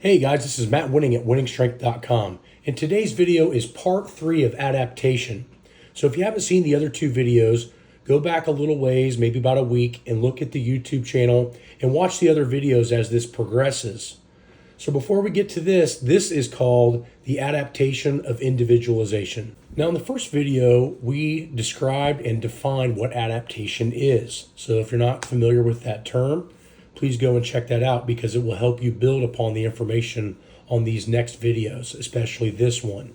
Hey guys, this is Matt Winning at winningstrength.com, and today's video is part 3 of adaptation. So if you haven't seen the other 2 videos, go back a little ways, maybe about a week, and look at the YouTube channel and watch the other videos as this progresses. So before we get to this is called the adaptation of individualization. Now in the first video, we described and defined what adaptation is. So if you're not familiar with that term, please go and check that out because it will help you build upon the information on these next videos, especially this one.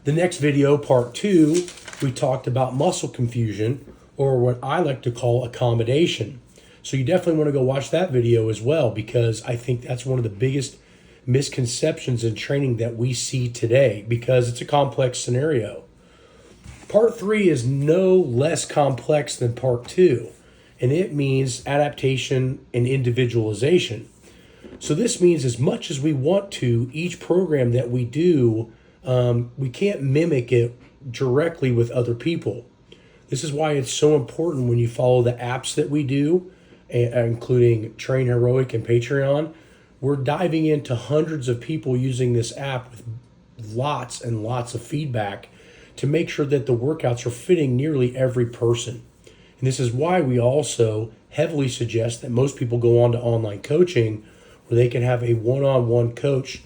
The next video, part 2, we talked about muscle confusion, or what I like to call accommodation. So you definitely want to go watch that video as well, because I think that's one of the biggest misconceptions in training that we see today, because it's a complex scenario. Part 3 is no less complex than part 2. And it means adaptation and individualization. So this means as much as we want to, each program that we do, we can't mimic it directly with other people. This is why it's so important when you follow the apps that we do, including Train Heroic and Patreon. We're diving into hundreds of people using this app with lots and lots of feedback to make sure that the workouts are fitting nearly every person. And this is why we also heavily suggest that most people go on to online coaching, where they can have a one-on-one coach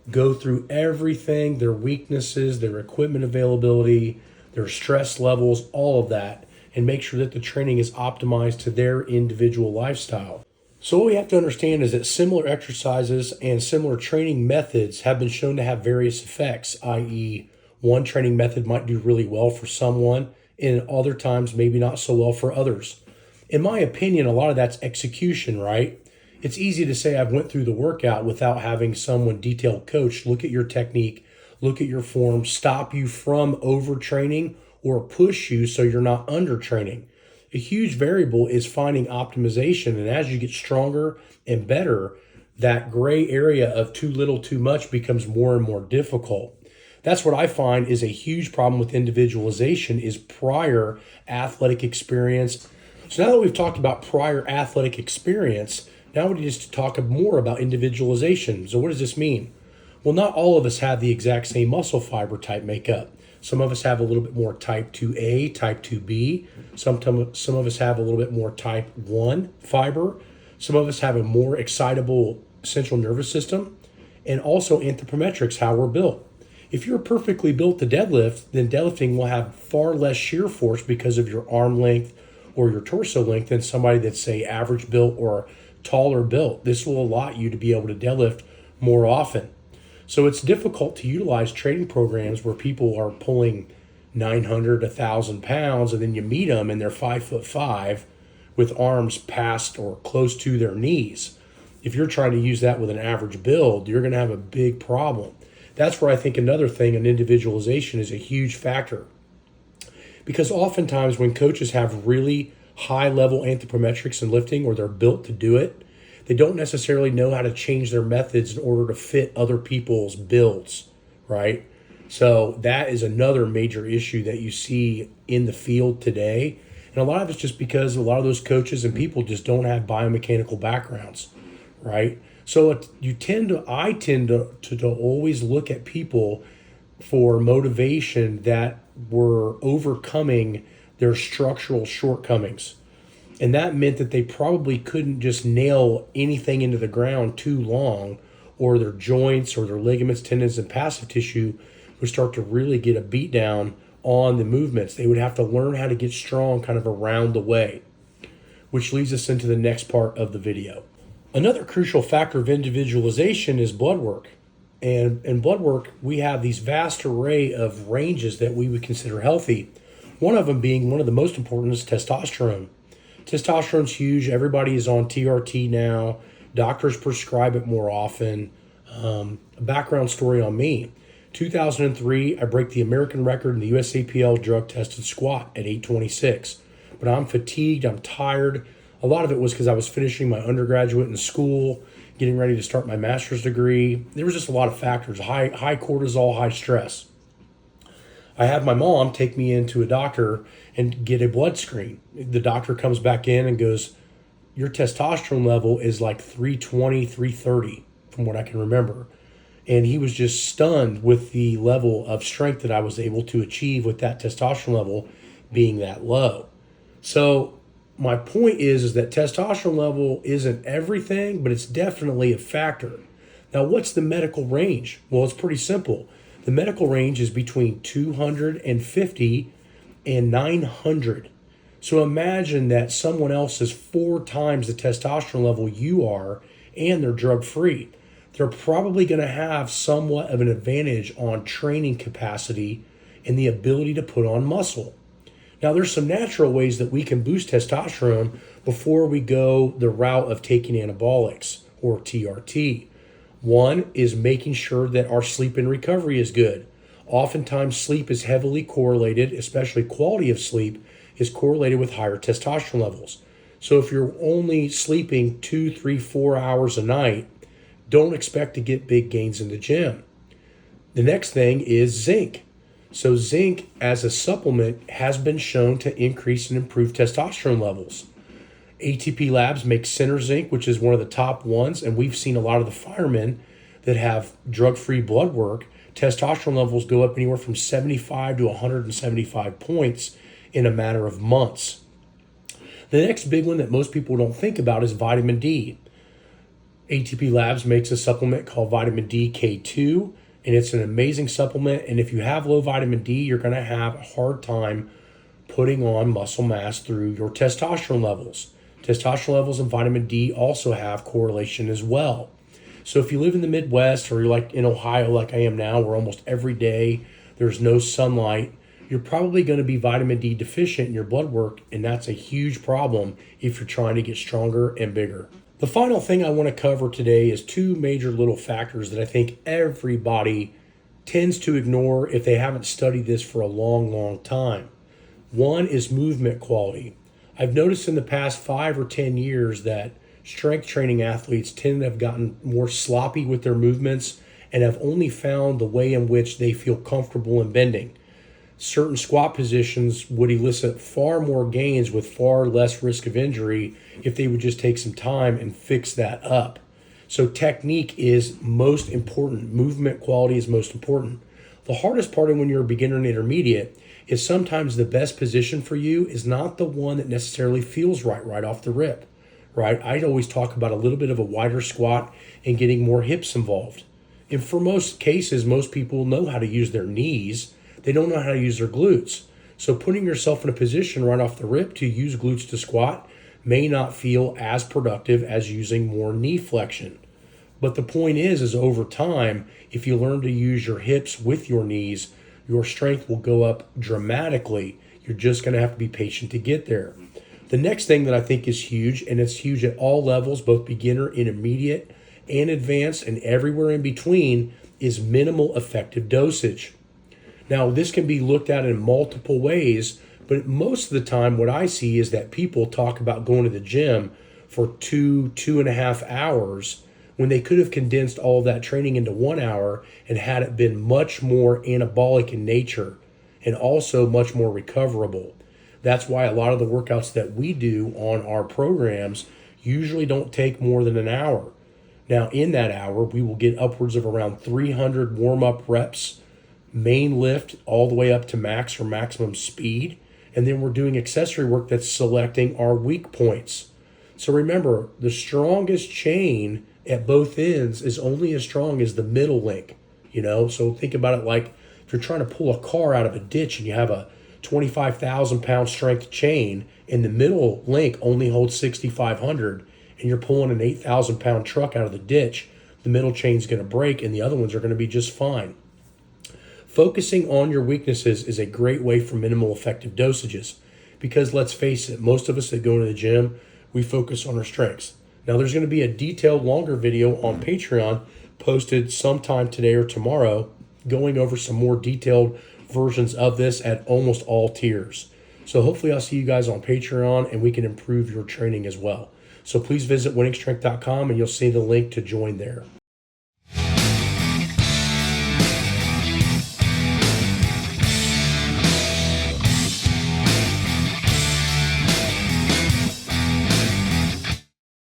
go through everything, their weaknesses, their equipment availability, their stress levels, all of that, and make sure that the training is optimized to their individual lifestyle. So what we have to understand is that similar exercises and similar training methods have been shown to have various effects, i.e., one training method might do really well for someone, and other times maybe not so well for others. In my opinion, a lot of that's execution, right? It's easy to say I've went through the workout without having someone detailed coach look at your technique, look at your form, stop you from overtraining or push you so you're not undertraining. A huge variable is finding optimization, and as you get stronger and better, that gray area of too little, too much becomes more and more difficult. That's what I find is a huge problem with individualization, is prior athletic experience. So now that we've talked about prior athletic experience, now we need to talk more about individualization. So what does this mean? Well, not all of us have the exact same muscle fiber type makeup. Some of us have a little bit more type 2A, type 2B. Some of us have a little bit more type 1 fiber. Some of us have a more excitable central nervous system, and also anthropometrics, how we're built. If you're perfectly built to deadlift, then deadlifting will have far less shear force because of your arm length or your torso length than somebody that's, say, average built or taller built. This will allow you to be able to deadlift more often. So it's difficult to utilize training programs where people are pulling 900, 1,000 pounds, and then you meet them and they're 5'5" with arms past or close to their knees. If you're trying to use that with an average build, you're going to have a big problem. That's where I think another thing in individualization is a huge factor. Because oftentimes when coaches have really high level anthropometrics in lifting, or they're built to do it, they don't necessarily know how to change their methods in order to fit other people's builds, right? So that is another major issue that you see in the field today. And a lot of it's just because a lot of those coaches and people just don't have biomechanical backgrounds, right? So I tend to always look at people for motivation that were overcoming their structural shortcomings. And that meant that they probably couldn't just nail anything into the ground too long, or their joints or their ligaments, tendons, and passive tissue would start to really get a beat down on the movements. They would have to learn how to get strong kind of around the way, which leads us into the next part of the video. Another crucial factor of individualization is blood work. And in blood work, we have these vast array of ranges that we would consider healthy. One of them being, one of the most important, is testosterone. Testosterone's huge. Everybody is on TRT now. Doctors prescribe it more often. A background story on me. 2003, I break the American record in the USAPL drug-tested squat at 826. But I'm fatigued. I'm tired. A lot of it was because I was finishing my undergraduate in school, getting ready to start my master's degree. There was just a lot of factors, high cortisol, high stress. I have my mom take me into a doctor and get a blood screen. The doctor comes back in and goes, your testosterone level is like 320, 330 from what I can remember. And he was just stunned with the level of strength that I was able to achieve with that testosterone level being that low. So my point is that testosterone level isn't everything, but it's definitely a factor. Now, what's the medical range? Well, it's pretty simple. The medical range is between 250 and 900. So imagine that someone else is 4 times the testosterone level you are, and they're drug-free. They're probably going to have somewhat of an advantage on training capacity and the ability to put on muscle. Now, there's some natural ways that we can boost testosterone before we go the route of taking anabolics or TRT. One is making sure that our sleep and recovery is good. Oftentimes, sleep is heavily correlated, especially quality of sleep, is correlated with higher testosterone levels. So if you're only sleeping 2, 3, 4 hours a night, don't expect to get big gains in the gym. The next thing is zinc. So zinc as a supplement has been shown to increase and improve testosterone levels. ATP Labs makes Center Zinc, which is one of the top ones, and we've seen a lot of the firemen that have drug-free blood work, testosterone levels go up anywhere from 75 to 175 points in a matter of months. The next big one that most people don't think about is vitamin D. ATP Labs makes a supplement called vitamin D K2, and it's an amazing supplement. And if you have low vitamin D, you're going to have a hard time putting on muscle mass through your testosterone levels. Testosterone levels and vitamin D also have correlation as well. So if you live in the Midwest or you're like in Ohio like I am now, where almost every day there's no sunlight, you're probably going to be vitamin D deficient in your blood work, and that's a huge problem if you're trying to get stronger and bigger. The final thing I want to cover today is 2 major little factors that I think everybody tends to ignore if they haven't studied this for a long, long time. One is movement quality. I've noticed in the past 5 or 10 years that strength training athletes tend to have gotten more sloppy with their movements and have only found the way in which they feel comfortable in bending. Certain squat positions would elicit far more gains with far less risk of injury if they would just take some time and fix that up. So technique is most important. Movement quality is most important. The hardest part when you're a beginner and intermediate is sometimes the best position for you is not the one that necessarily feels right off the rip, right? I'd always talk about a little bit of a wider squat and getting more hips involved. And for most cases, most people know how to use their knees. They don't know how to use their glutes. So putting yourself in a position right off the rip to use glutes to squat may not feel as productive as using more knee flexion. But the point is over time, if you learn to use your hips with your knees, your strength will go up dramatically. You're just going to have to be patient to get there. The next thing that I think is huge, and it's huge at all levels, both beginner, intermediate, and advanced, and everywhere in between, is minimal effective dosage. Now, this can be looked at in multiple ways, but most of the time what I see is that people talk about going to the gym for 2.5 hours when they could have condensed all of that training into 1 hour and had it been much more anabolic in nature and also much more recoverable. That's why a lot of the workouts that we do on our programs usually don't take more than an hour. Now, in that hour, we will get upwards of around 300 warm-up reps, main lift all the way up to max or maximum speed. And then we're doing accessory work that's selecting our weak points. So remember, the strongest chain at both ends is only as strong as the middle link, So think about it like if you're trying to pull a car out of a ditch and you have a 25,000 pound strength chain and the middle link only holds 6,500 and you're pulling an 8,000 pound truck out of the ditch, the middle chain's going to break and the other ones are going to be just fine. Focusing on your weaknesses is a great way for minimal effective dosages because let's face it, most of us that go into the gym, we focus on our strengths. Now there's going to be a detailed longer video on Patreon posted sometime today or tomorrow going over some more detailed versions of this at almost all tiers. So hopefully I'll see you guys on Patreon and we can improve your training as well. So please visit winningstrength.com and you'll see the link to join there.